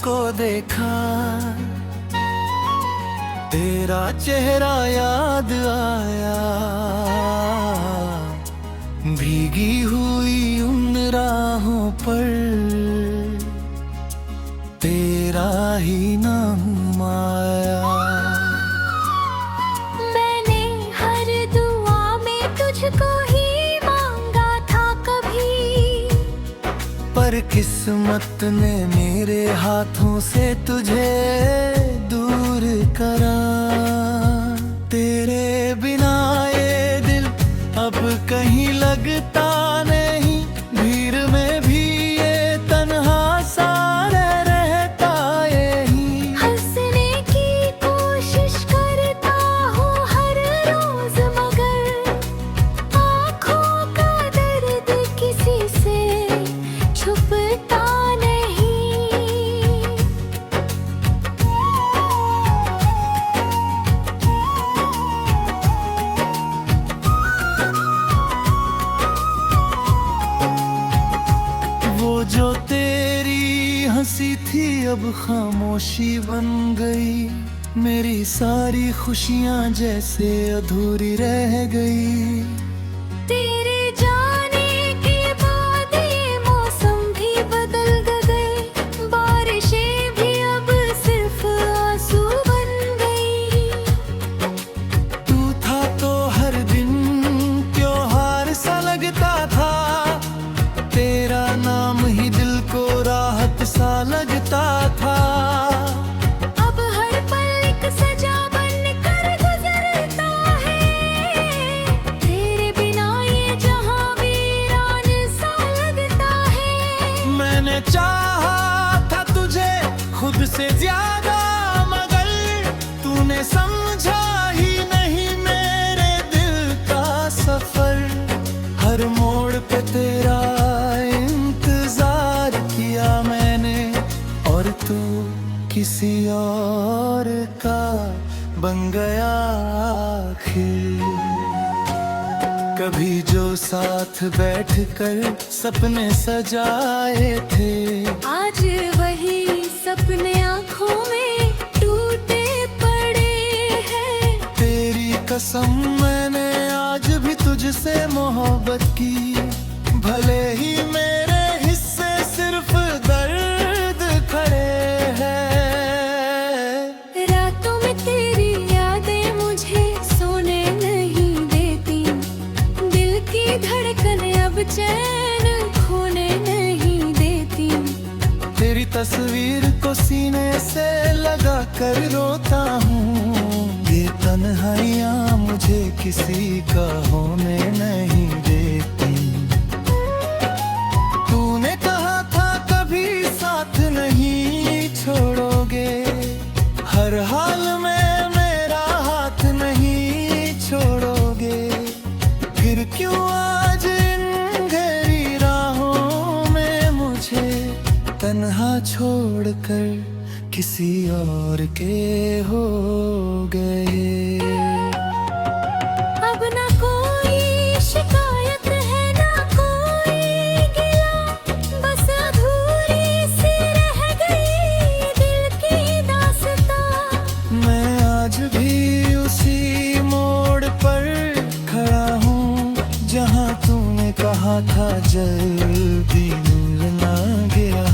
को देखा, तेरा चेहरा याद आया। भीगी हुई उन राहों पर तेरा ही नाम आया। मैंने हर दुआ में तुझको ही मांगा था कभी, पर किस्मत ने मेरे हाथों से तुझे दूर करा। तेरे बिना ये दिल अब कहीं लगता नहीं, भीड़ में भी ये तन्हा सा रहता यही। हंसने की कोशिश करता हूँ हर रोज, मगर आँखों का दर्द किसी से छुपता नहीं। वो जो तेरी हंसी थी अब खामोशी बन गई, मेरी सारी खुशियाँ जैसे अधूरी रह गई। तेरे जाने के बाद ये मौसम भी बदल गए, बारिशें भी अब सिर्फ आंसू बन गई। तू था तो हर दिन त्योहार सा लगता था, तेरा नाम ही दिल को राहत सा लगता था। अब हर पल एक सजा बनकर गुजरता है, तेरे बिना ये जहां वीरान सा लगता है। मैंने चाहा था तुझे खुद से ज्यादा, मगर तूने समझा ही नहीं मेरे दिल का सफर। हर मोड़ पे तेरा इंतजार किया मैंने, और तू किसी और का बन गया आखिर। कभी जो साथ बैठकर सपने सजाए थे, आज वही सपने आँखों में टूटे पड़े हैं। तेरी कसम मैंने आज भी तुझसे मोहब्बत की, भले ही मेरे हिस्से सिर्फ दर्द खड़े हैं। रातों में तेरी यादें मुझे सोने नहीं देती, दिल की धड़कन अब चैन खोने नहीं देती। तेरी तस्वीर को सीने से लगा कर रोता हूँ, ये तन्हाइयाँ मुझे किसी का होने नहीं देती। तूने कहा था कभी साथ नहीं छोड़ोगे, हर हाल में मेरा हाथ नहीं छोड़ोगे। फिर क्यों आज इन गहरी राहों में मुझे तन्हा छोड़कर किसी और के हो गए। अब ना कोई शिकायत है ना कोई गिला, बस अधूरी सी रह गई दिल की दास्तां। मैं आज भी उसी मोड़ पर खड़ा हूँ, जहाँ तूने कहा था जल्दी मिलना गया।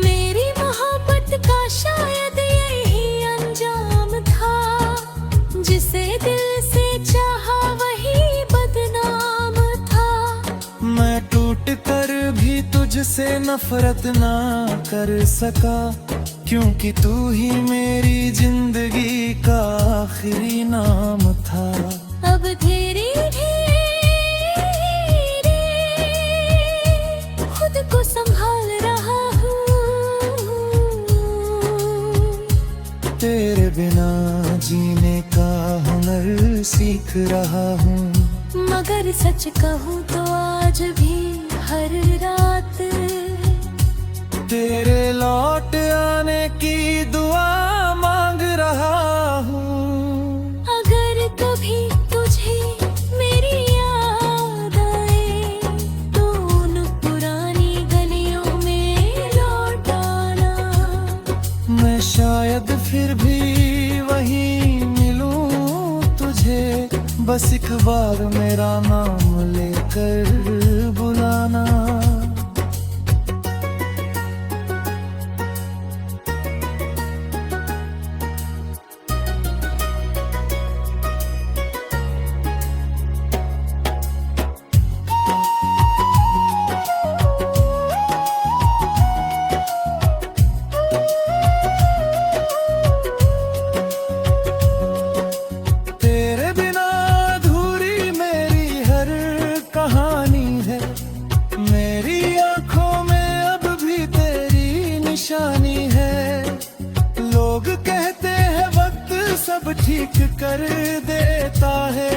मेरी मोहब्बत का शायद यही अंजाम था, जिसे दिल से चाहा वही बदनाम था। मैं टूट कर भी तुझसे नफरत ना कर सका, क्योंकि तू ही मेरी जिंदगी का आखिरी नाम था। अब धीरे धीरे खुद को संभाल रहा हूँ, तेरे बिना जीने का हुनर सीख रहा हूँ। मगर सच कहूँ तो आज भी हर रात तेरे लौट आने की दुआ मांग रहा बार मेरा नाम लेकर बुलाना। तेरे बिना अधूरी मेरी हर कहानी है, मेरी आंखों में अब भी तेरी निशानी है। लोग कहते हैं वक्त सब ठीक कर देता है,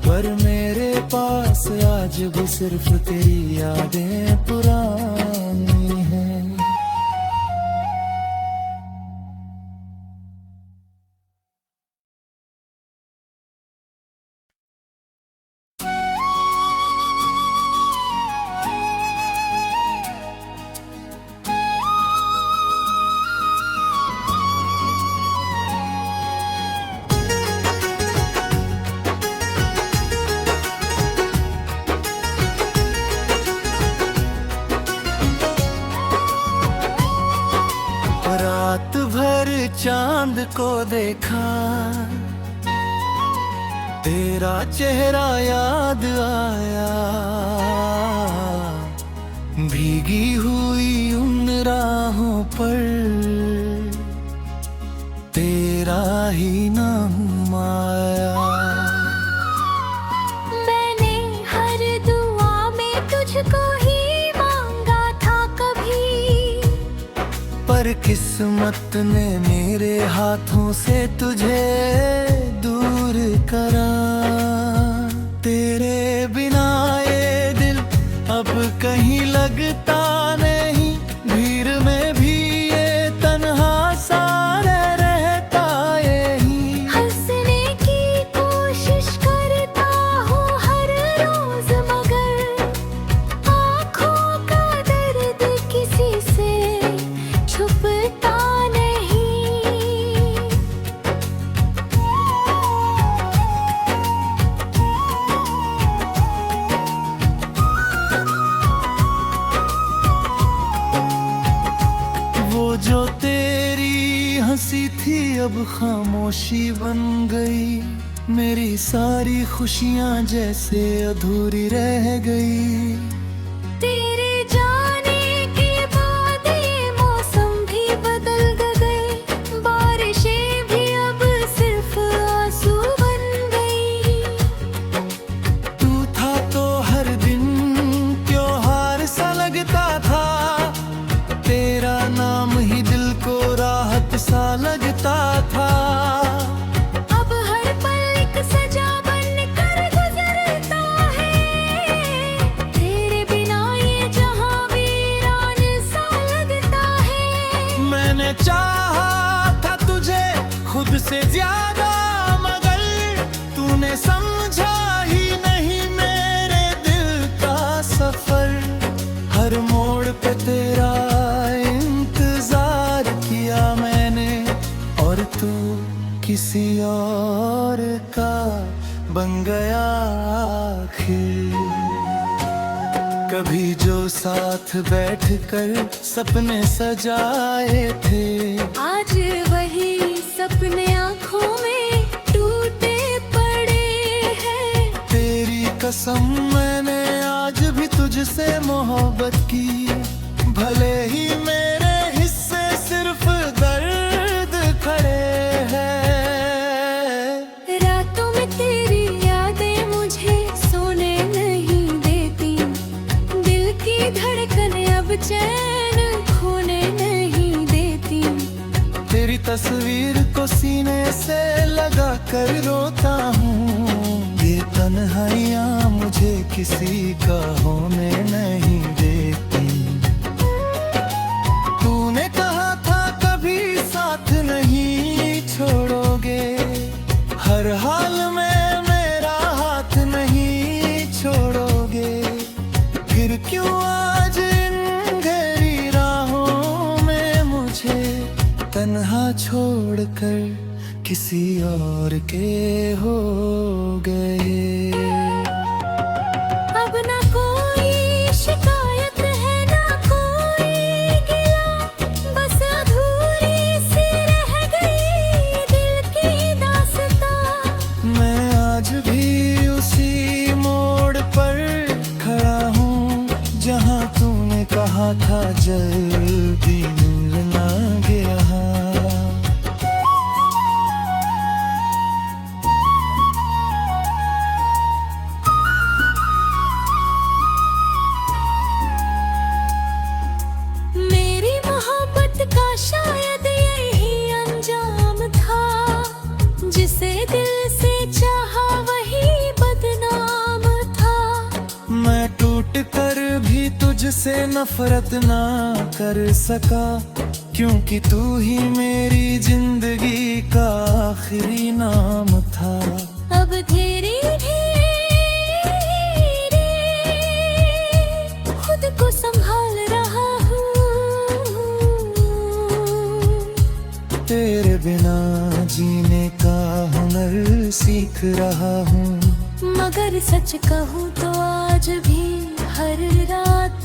पर मेरे पास आज भी सिर्फ तेरी यादें पुरानी हैं। रात भर चांद को देखा, तेरा चेहरा याद आया। भीगी हुई उन राहों पर तेरा ही नाम आया। मैंने हर दुआ में तुझको ही मांगा था कभी, पर किस्मत ने मेरे हाथों से तुझे दूर करा। तेरे बिना ये दिल अब कहीं लगता नहीं, भीड़ में भी ये तन्हा सा रहता यही। हंसने की कोशिश करता हूँ हर रोज, मगर आँखों का दर्द किसी से छुपता नहीं। वो जो तेरी हंसी थी अब खामोशी बन गई, मेरी सारी खुशियाँ जैसे अधूरी रह गई। तेरे जाने के बाद ये मौसम भी बदल गए, बारिशें भी अब सिर्फ आंसू बन गई। तू था तो हर दिन त्योहार सा लगता था, तेरा नाम ही दिल को राहत सा लगता था। अब हर पल एक सजा बन कर गुजरता है, तेरे बिना ये जहां वीरान सा लगता है। मैंने चाहा था तुझे खुद से ज्यादा, मगर तूने समझा ही नहीं मेरे दिल का सफर। हर मोड़ पे तेरा इंतजार किया मैंने, और तू किसी और का बन गया आखिर। कभी जो साथ बैठकर सपने सजाए थे, आज वही सपने आँखों में टूटे पड़े हैं। तेरी कसम मैंने आज भी तुझसे मोहब्बत की, भले ही मेरे हिस्से सिर्फ दर्द खड़े हैं। रातों में तेरी यादें मुझे सोने नहीं देती, दिल की धड़कन अब चैन खोने नहीं देती। तेरी तस्वीर को सीने से लगा कर रोता हूँ, ये तन्हाइयाँ मुझे किसी का होने नहीं देती। तूने कहा था कभी साथ नहीं छोड़ोगे, हर हाल में मेरा हाथ नहीं छोड़ोगे। फिर क्यों आज इन गहरी राहों में मुझे तन्हा छोड़कर किसी और के हो गए। रहा था जल्दी मिलना गया। मेरी मोहब्बत का शायद यही अंजाम था, जिसे दिल से चाहा वही बदनाम था। मैं टूट कर भी तुझसे नफरत ना कर सका, क्योंकि तू ही मेरी जिंदगी का आखिरी नाम था। अब धीरे धीरे खुद को संभाल रहा हूँ, तेरे बिना जीने का हुनर सीख रहा हूँ। मगर सच कहूँ तो आज भी हर रात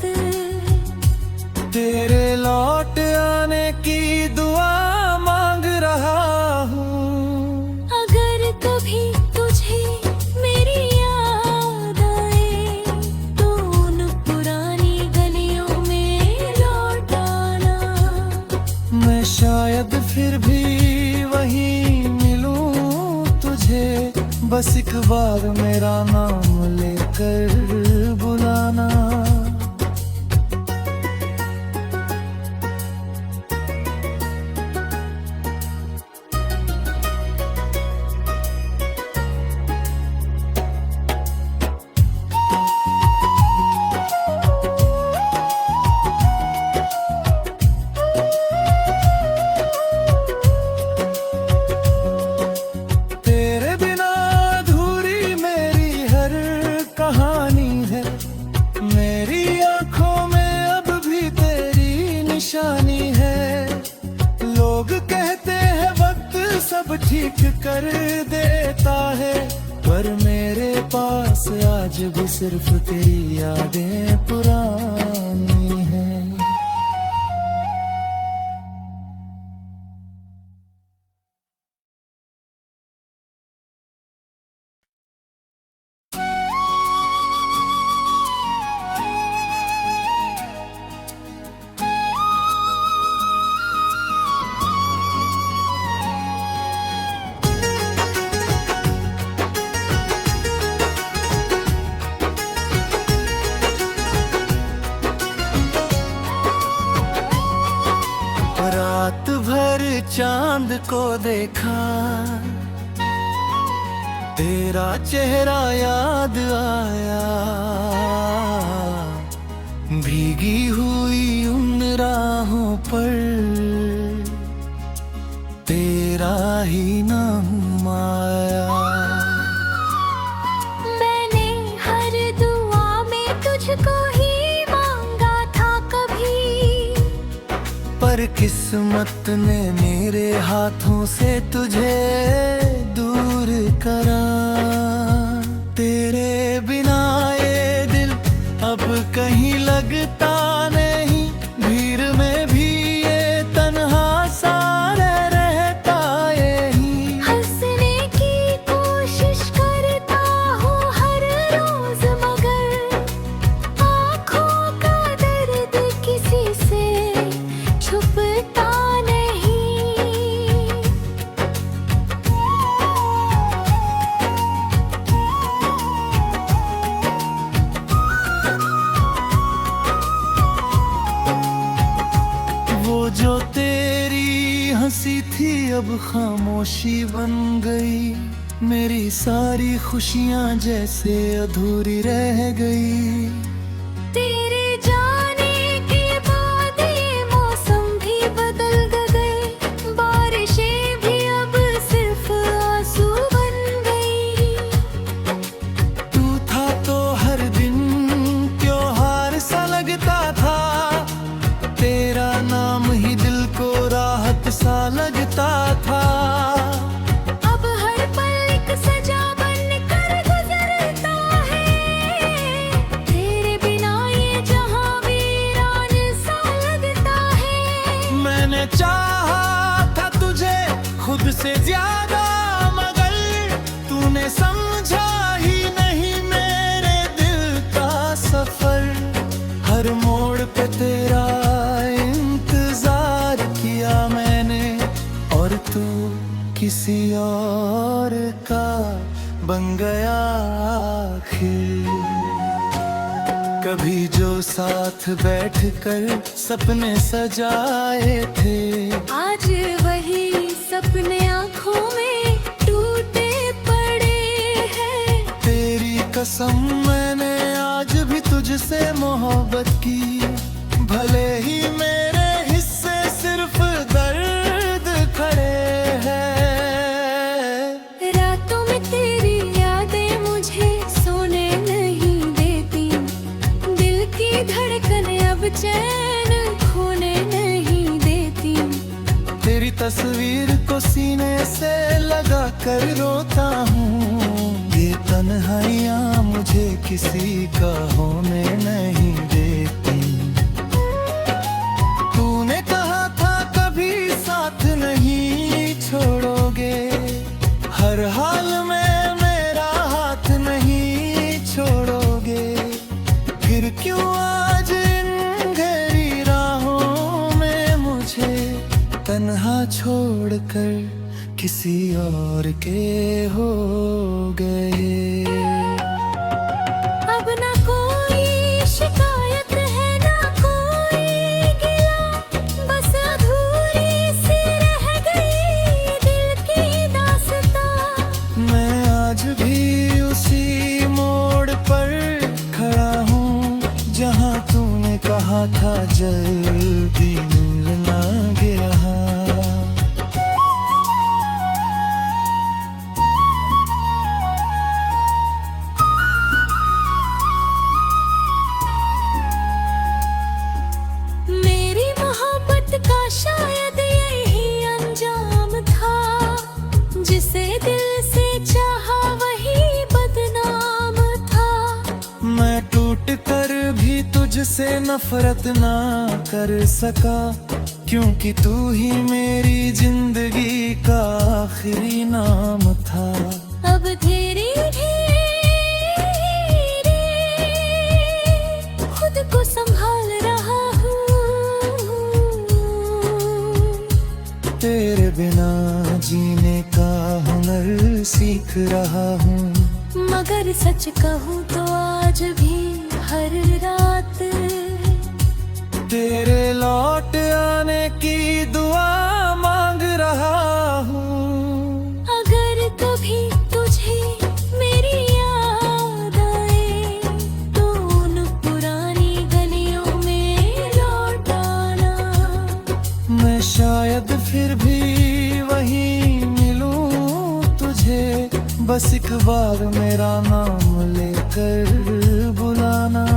तेरे लौट आने की दुआ मांग रहा हूँ। अगर कभी तुझे मेरी याद आए तो उन पुरानी गलियों में लौट आना। मैं शायद फिर भी वहीं मिलूं तुझे, बस एक बार मेरा नाम लेकर बुलाना। तेरे बिना अधूरी मेरी हर कहानी है, मेरी आंखों में अब भी तेरी निशानी है। लोग कहते हैं वक्त सब ठीक कर देता है, पर मेरे पास आज भी सिर्फ तेरी यादें पुरानी हैं। रात भर चांद को देखा, तेरा चेहरा याद आया। भीगी हुई उन राहों पर तेरा ही नाम आया। मैंने हर दुआ में तुझको ही मांगा था कभी, पर किस्मत ने मेरे हाथों से तुझे दूर करा। तेरे बिना ये दिल अब कहीं लगता नहीं, भीड़ में भी ये तन्हा सा रहता यही। हंसने की कोशिश करता हूँ हर रोज, मगर आँखों का दर्द किसी से छुपता नहीं। वो जो तेरी हंसी थी अब खामोशी बन गई, मेरी सारी खुशियाँ जैसे अधूरी रह गई। तेरे जाने के बाद ये मौसम भी बदल गए, बारिशें भी अब सिर्फ आंसू बन गई। तू था तो हर दिन त्योहार सा लगता था, तेरा नाम ही दिल को राहत सा लगता था। अब हर पल एक सजा बन कर गुजरता है, तेरे बिना ये जहां हर मोड़ पे तेरा इंतजार किया मैंने, और तू किसी और का बन गया आखिर। कभी जो साथ बैठकर सपने सजाए थे, आज वही सपने आँखों में टूटे पड़े हैं। तेरी कसम मैंने आज भी तुझसे मोहब्बत की, भले ही मेरे हिस्से सिर्फ दर्द खड़े हैं। रातों में तेरी यादें मुझे सोने नहीं देती, दिल की धड़कन अब चैन खोने नहीं देती। तेरी तस्वीर को सीने से लगा कर रोता हूँ, ये तन्हाइयाँ मुझे किसी का होने नहीं देती। तूने कहा था कभी साथ नहीं छोड़ोगे, हर हाल में मेरा हाथ नहीं छोड़ोगे। फिर क्यों आज इन गहरी राहों में मुझे तन्हा छोड़कर किसी और के हो गए। अब ना कोई शिकायत है ना कोई गिला, बस अधूरी सी रह गई दिल की दास्तां। मैं आज भी उसी मोड़ पर खड़ा हूँ, जहाँ तूने कहा था जल्दी मिलना गया। का शायद यही अंजाम था, जिसे दिल से चाहा वही बदनाम था। मैं टूट कर भी तुझसे नफरत ना कर सका, क्योंकि तू ही मेरी जिंदगी का आखिरी नाम था। अब धीरे धीरे खुद को संभाल रहा हूँ, तेरे बिना जीने का हुनर सीख रहा हूँ। मगर सच कहूँ तो आज भी हर रात तेरे लौट आने की दुआ मांग रहा हूँ। अगर कभी तुझे मेरी याद आए तो उन पुरानी गलियों में लौट आना। मैं शायद फिर भी वहीं मिलूं तुझे, बस एक बार मेरा नाम लेकर बुलाना।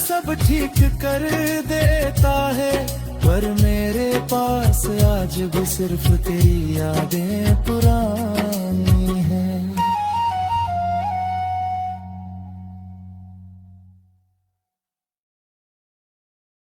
सब ठीक कर देता है, पर मेरे पास आज भी सिर्फ तेरी यादें पुरानी।